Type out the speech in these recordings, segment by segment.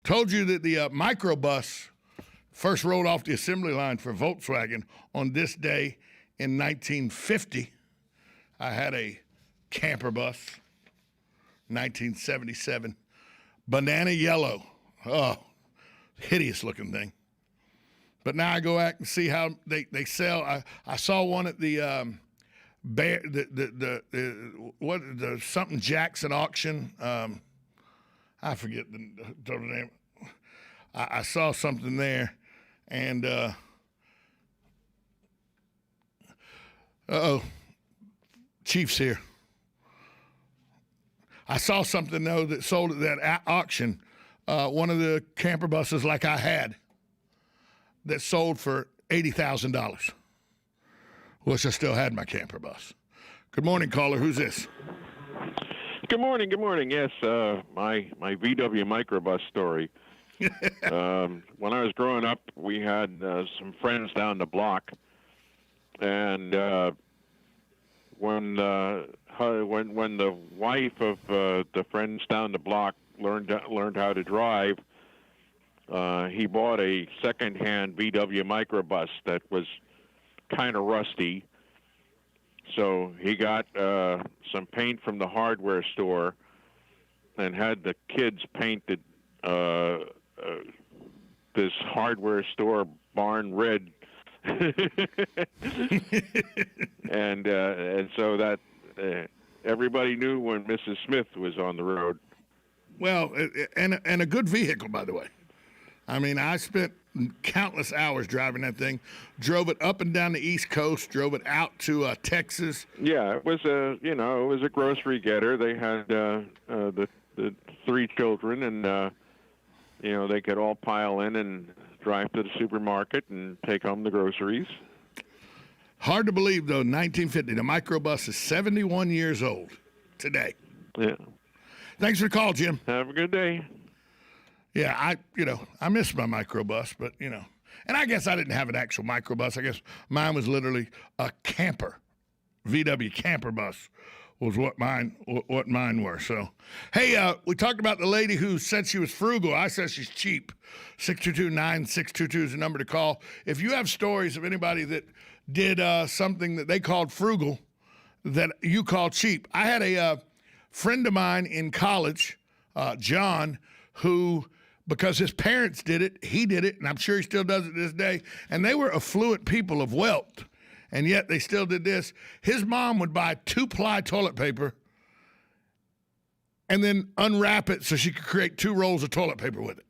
Told you that the microbus first rolled off the assembly line for Volkswagen on this day in 1950. I had a camper bus, 1977, banana yellow. Oh, hideous looking thing. But now I go back and see how they sell. I saw one at the something Jackson auction. I forget the total name. I saw something there, and Chief's here. I saw something though that sold at that auction. One of the camper buses like I had that sold for $80,000. Wish I still had my camper bus. Good morning, caller. Who's this? Good morning. Good morning. Yes, my VW microbus story. When I was growing up, we had some friends down the block, and when the wife of the friends down the block learned how to drive, he bought a second-hand VW microbus that was kind of rusty. So he got some paint from the hardware store and had the kids painted this hardware store barn red. and so that everybody knew when Mrs. Smith was on the road. Well, and a good vehicle, by the way. I mean, I spent countless hours driving that thing. Drove it up and down the East Coast. Drove it out to Texas. Yeah, it was a grocery getter. They had the three children, and they could all pile in and drive to the supermarket and take home the groceries. Hard to believe, though. 1950. The microbus is 71 years old today. Yeah. Thanks for the call, Jim. Have a good day. Yeah, I miss my microbus, but, and I guess I didn't have an actual microbus. I guess mine was literally a camper. VW camper bus was what mine were. So, hey, we talked about the lady who said she was frugal. I said she's cheap. 622-9622 is the number to call. If you have stories of anybody that did something that they called frugal that you call cheap. I had a friend of mine in college, John, who, because his parents did it, he did it, and I'm sure he still does it to this day, and they were affluent people of wealth, and yet they still did this. His mom would buy 2-ply toilet paper and then unwrap it so she could create 2 rolls of toilet paper with it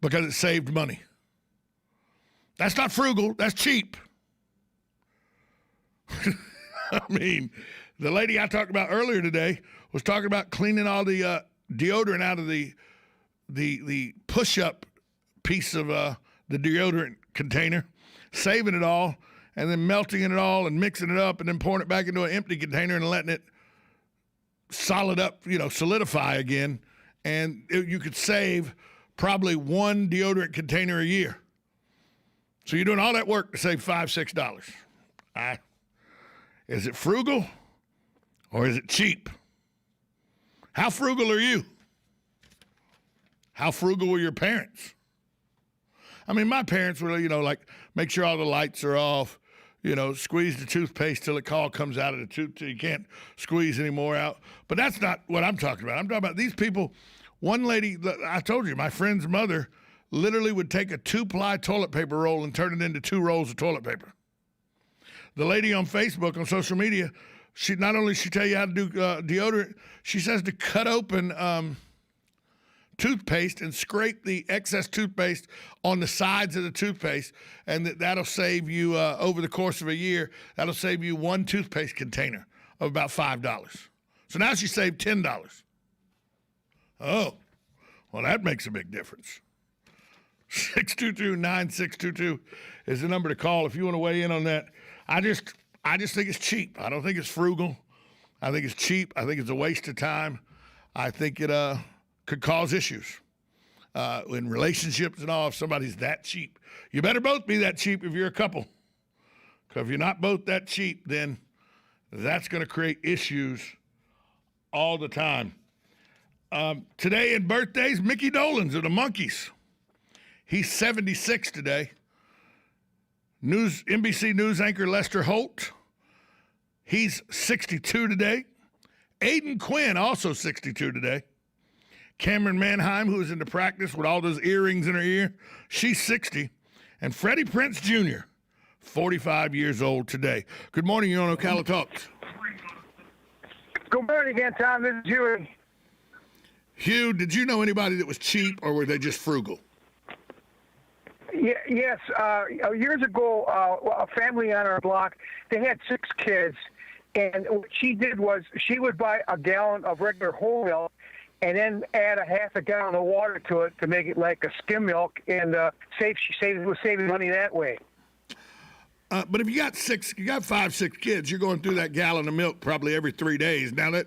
because it saved money. That's not frugal, that's cheap. I mean, the lady I talked about earlier today was talking about cleaning all the deodorant out of the push-up piece of the deodorant container, saving it all, and then melting it all and mixing it up and then pouring it back into an empty container and letting it solidify again. And you could save probably 1 deodorant container a year. So you're doing all that work to save $5, $6. Is it frugal or is it cheap? How frugal are you? How frugal were your parents? I mean, my parents were, make sure all the lights are off, squeeze the toothpaste till it all comes out of the tooth till you can't squeeze any more out. But that's not what I'm talking about. I'm talking about these people. One lady, I told you, my friend's mother literally would take a 2-ply toilet paper roll and turn it into 2 rolls of toilet paper. The lady on Facebook, on social media, she not only she tell you how to do deodorant, she says to cut open toothpaste and scrape the excess toothpaste on the sides of the toothpaste, and that'll save you, over the course of a year, that'll save you 1 toothpaste container of about $5. So now she saved $10. Oh, well, that makes a big difference. 622-9622 is the number to call if you want to weigh in on that. I just think it's cheap. I don't think it's frugal. I think it's cheap. I think it's a waste of time. I think it could cause issues in relationships and all if somebody's that cheap. You better both be that cheap if you're a couple. Because if you're not both that cheap, then that's going to create issues all the time. Today in birthdays, Mickey Dolenz of the Monkees. He's 76 today. NBC News anchor Lester Holt. He's 62 today. Aidan Quinn, also 62 today. Cameron Manheim, who is into practice with all those earrings in her ear, she's 60. And Freddie Prinze Jr., 45 years old today. Good morning, you're on Ocala Talks. Good morning again, Tom. This is Hugh. Hugh, did you know anybody that was cheap, or were they just frugal? Yes. Years ago, a family on our block, they had 6 kids. And what she did was she would buy a gallon of regular whole milk and then add a half a gallon of water to it to make it like a skim milk, and she was saving money that way. But if you got 5, 6 kids, you're going through that gallon of milk probably every 3 days. Now that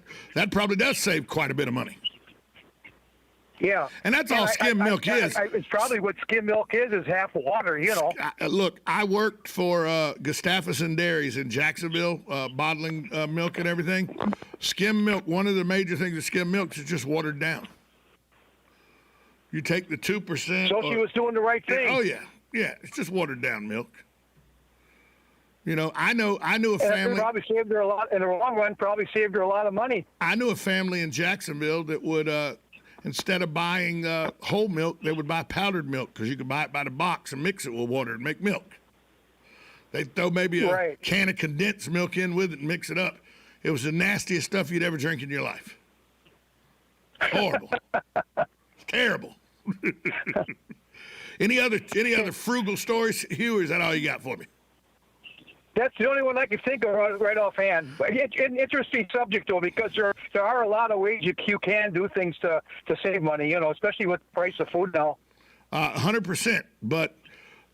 probably does save quite a bit of money. Yeah. And that's all skim milk is. It's probably what skim milk is half water, you know. Look, I worked for Gustafson Dairies in Jacksonville, bottling milk and everything. Skim milk, one of the major things of skim milk is just watered down. You take the 2%. So she was doing the right thing. Oh, yeah. Yeah, it's just watered down milk. You know, I knew a family. And probably saved her a lot, in the long run, probably saved her a lot of money. I knew a family in Jacksonville that would, instead of buying whole milk, they would buy powdered milk because you could buy it by the box and mix it with water and make milk. They'd throw maybe a can of condensed milk in with it and mix it up. It was the nastiest stuff you'd ever drink in your life. Horrible. Terrible. Any other frugal stories, Hugh, or is that all you got for me? That's the only one I can think of right offhand. But it's an interesting subject, though, because there are a lot of ways you can do things to save money, you know, especially with the price of food now. 100%. But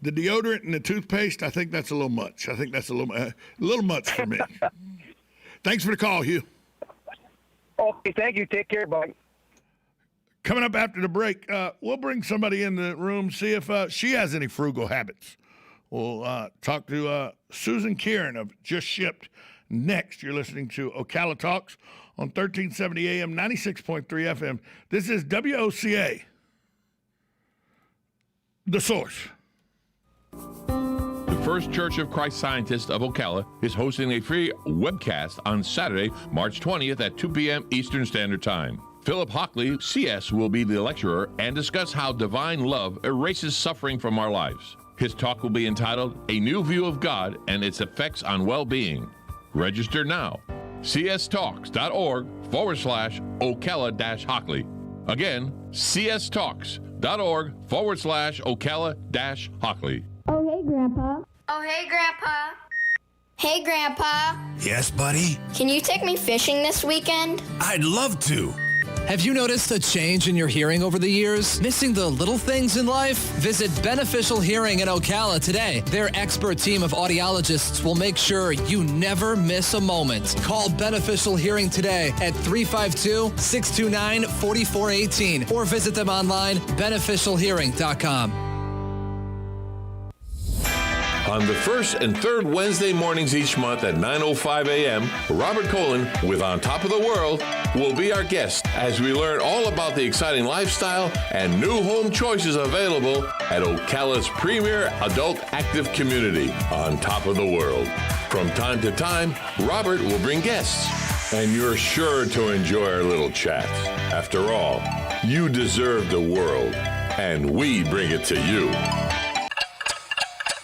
the deodorant and the toothpaste, I think that's a little much. I think that's a little much for me. Thanks for the call, Hugh. Okay, thank you. Take care, bye. Coming up after the break, we'll bring somebody in the room, see if she has any frugal habits. We'll talk to Susan Kieran of Just Shipped next. You're listening to Ocala Talks on 1370 AM, 96.3 FM. This is WOCA, The Source. The First Church of Christ Scientist of Ocala is hosting a free webcast on Saturday, March 20th at 2 p.m. Eastern Standard Time. Philip Hockley, CS, will be the lecturer and discuss how divine love erases suffering from our lives. His talk will be entitled, A New View of God and Its Effects on Well-Being. Register now. cstalks.org/Ocala-Hockley. Again, cstalks.org/Ocala-Hockley. Oh, hey, Grandpa. Oh, hey, Grandpa. Hey, Grandpa. Yes, buddy? Can you take me fishing this weekend? I'd love to. Have you noticed a change in your hearing over the years? Missing the little things in life? Visit Beneficial Hearing in Ocala today. Their expert team of audiologists will make sure you never miss a moment. Call Beneficial Hearing today at 352-629-4418 or visit them online, beneficialhearing.com. On the first and third Wednesday mornings each month at 9:05 a.m., Robert Colin with On Top of the World will be our guest as we learn all about the exciting lifestyle and new home choices available at Ocala's premier adult active community, On Top of the World. From time to time, Robert will bring guests, and you're sure to enjoy our little chat. After all, you deserve the world, and we bring it to you.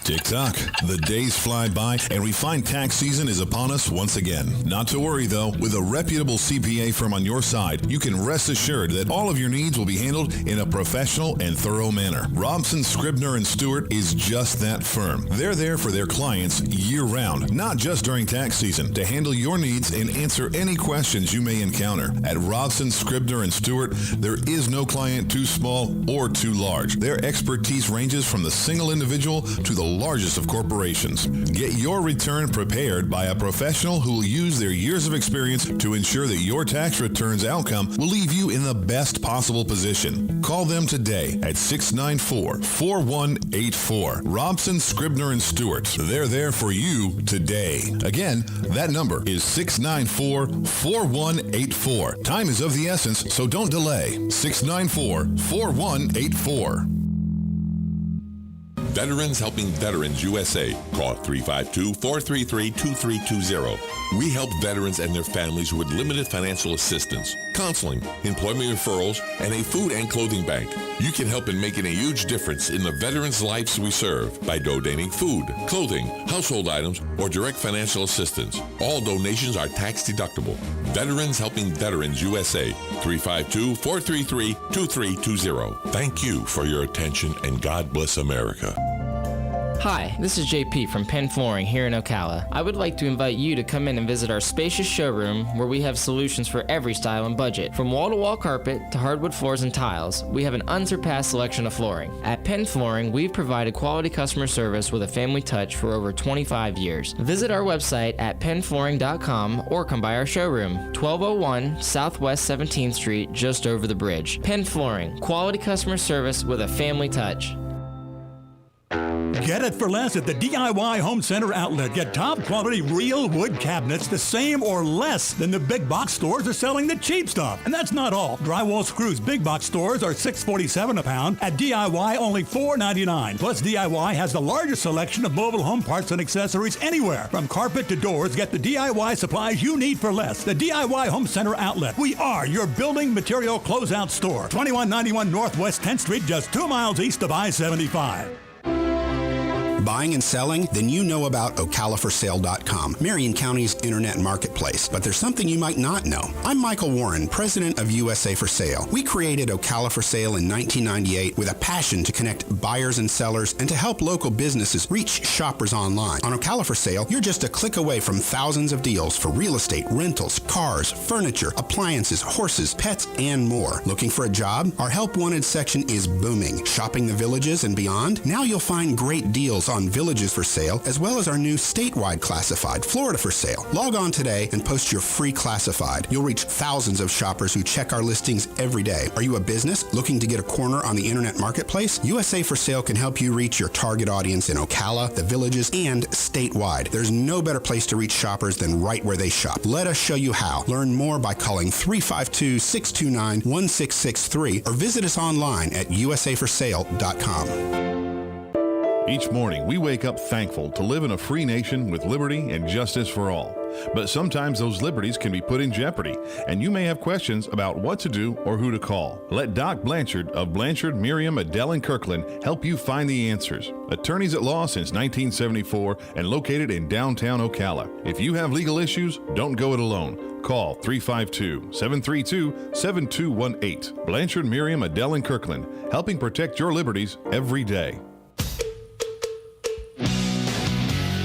Tick-tock. The days fly by, and we find tax season is upon us once again. Not to worry, though. With a reputable CPA firm on your side, you can rest assured that all of your needs will be handled in a professional and thorough manner. Robson, Scribner, and Stewart is just that firm. They're there for their clients year-round, not just during tax season, to handle your needs and answer any questions you may encounter. At Robson, Scribner, and Stewart, there is no client too small or too large. Their expertise ranges from the single individual to the largest of corporations. Get your return prepared by a professional who will use their years of experience to ensure that your tax return's outcome will leave you in the best possible position. Call them today at 694-4184. Robson, Scribner, and Stewart. They're there for you today. Again, that number is 694-4184. Time is of the essence, so don't delay. 694-4184. Veterans Helping Veterans USA. Call 352-433-2320. We help veterans and their families with limited financial assistance, counseling, employment referrals, and a food and clothing bank. You can help in making a huge difference in the veterans' lives we serve by donating food, clothing, household items, or direct financial assistance. All donations are tax deductible. Veterans Helping Veterans USA. 352-433-2320. Thank you for your attention, and God bless America. Hi, this is JP from Penn Flooring here in Ocala. I would like to invite you to come in and visit our spacious showroom where we have solutions for every style and budget. From wall-to-wall carpet to hardwood floors and tiles, we have an unsurpassed selection of flooring. At Penn Flooring, we've provided quality customer service with a family touch for over 25 years. Visit our website at pennflooring.com or come by our showroom, 1201 Southwest 17th Street, just over the bridge. Penn Flooring, quality customer service with a family touch. Get it for less at the DIY Home Center outlet. Get top quality real wood cabinets the same or less than the big box stores are selling the cheap stuff. And that's not all. Drywall screws big box stores are $6.47 a pound. At DIY, only $4.99. Plus, DIY has the largest selection of mobile home parts and accessories anywhere. From carpet to doors, get the DIY supplies you need for less. The DIY Home Center outlet. We are your building material closeout store. 2191 Northwest 10th Street, just 2 miles east of I-75. Buying and selling? Then you know about OcalaForSale.com, Marion County's internet marketplace. But there's something you might not know. I'm Michael Warren, president of USA for Sale. We created Ocala for Sale in 1998 with a passion to connect buyers and sellers and to help local businesses reach shoppers online. On Ocala for Sale, you're just a click away from thousands of deals for real estate, rentals, cars, furniture, appliances, horses, pets, and more. Looking for a job? Our Help Wanted section is booming. Shopping the villages and beyond? Now you'll find great deals on Villages for Sale, as well as our new statewide classified, Florida for Sale. Log on today and post your free classified. You'll reach thousands of shoppers who check our listings every day. Are you a business looking to get a corner on the internet marketplace? USA for Sale can help you reach your target audience in Ocala, the Villages, and statewide. There's no better place to reach shoppers than right where they shop. Let us show you how. Learn more by calling 352-629-1663 or visit us online at usaforsale.com. Each morning, we wake up thankful to live in a free nation with liberty and justice for all. But sometimes those liberties can be put in jeopardy, and you may have questions about what to do or who to call. Let Doc Blanchard of Blanchard, Miriam, Adele, and Kirkland help you find the answers. Attorneys at law since 1974 and located in downtown Ocala. If you have legal issues, don't go it alone. Call 352-732-7218. Blanchard, Miriam, Adele, and Kirkland, helping protect your liberties every day.